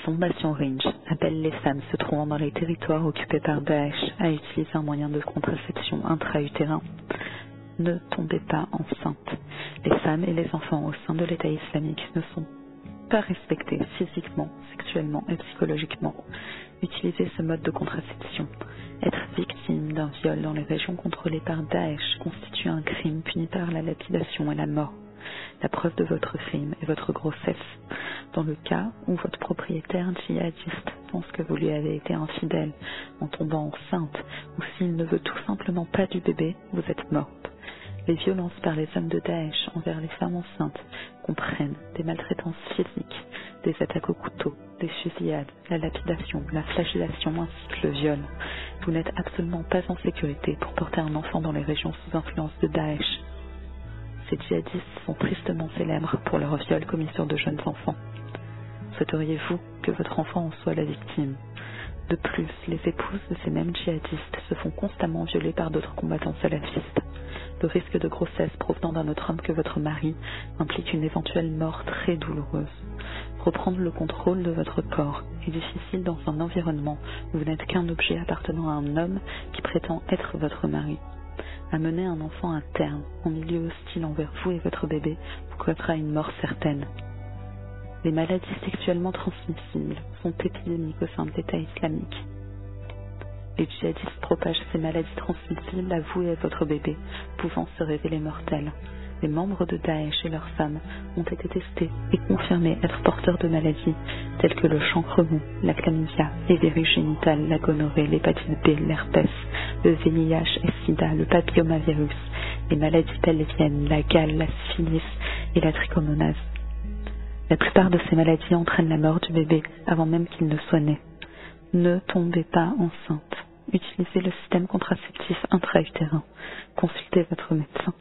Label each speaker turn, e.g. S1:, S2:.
S1: Fondation Range appelle les femmes se trouvant dans les territoires occupés par Daesh à utiliser un moyen de contraception intra-utérin. Ne tombez pas enceinte. Les femmes et les enfants au sein de l'État islamique ne sont pas respectés physiquement, sexuellement et psychologiquement. Utilisez ce mode de contraception. Être victime d'un viol dans les régions contrôlées par Daesh constitue un crime puni par la lapidation et la mort. La preuve de votre crime est votre grossesse. Dans le cas où votre propriétaire djihadiste pense que vous lui avez été infidèle en tombant enceinte ou s'il ne veut tout simplement pas du bébé, vous êtes morte. Les violences par les hommes de Daesh envers les femmes enceintes comprennent des maltraitances physiques, des attaques au couteau, des fusillades, la lapidation, la flagellation ainsi que le viol. Vous n'êtes absolument pas en sécurité pour porter un enfant dans les régions sous influence de Daesh. Ces djihadistes sont tristement célèbres pour leurs viols commis sur de jeunes enfants. Souhaiteriez-vous que votre enfant en soit la victime? De plus, les épouses de ces mêmes djihadistes se font constamment violer par d'autres combattants salafistes. Le risque de grossesse provenant d'un autre homme que votre mari implique une éventuelle mort très douloureuse. Reprendre le contrôle de votre corps est difficile dans un environnement où vous n'êtes qu'un objet appartenant à un homme qui prétend être votre mari. Amener un enfant à terme en milieu hostile envers vous et votre bébé vous causera une mort certaine. Les maladies sexuellement transmissibles sont épidémiques au sein de l'État islamique. Les djihadistes propagent ces maladies transmissibles à vous et à votre bébé, pouvant se révéler mortelles. Les membres de Daesh et leurs femmes ont été testés et confirmés être porteurs de maladies telles que le chancre mou, la chlamydia, les virus génitales, la gonorrhée, l'hépatite B, l'herpès, le VIH et SIDA, le papillomavirus, les maladies pelviennes, la gale, la syphilis et la trichomonase. La plupart de ces maladies entraînent la mort du bébé avant même qu'il ne soit né. Ne tombez pas enceinte. Utilisez le système contraceptif intra-utérin. Consultez votre médecin.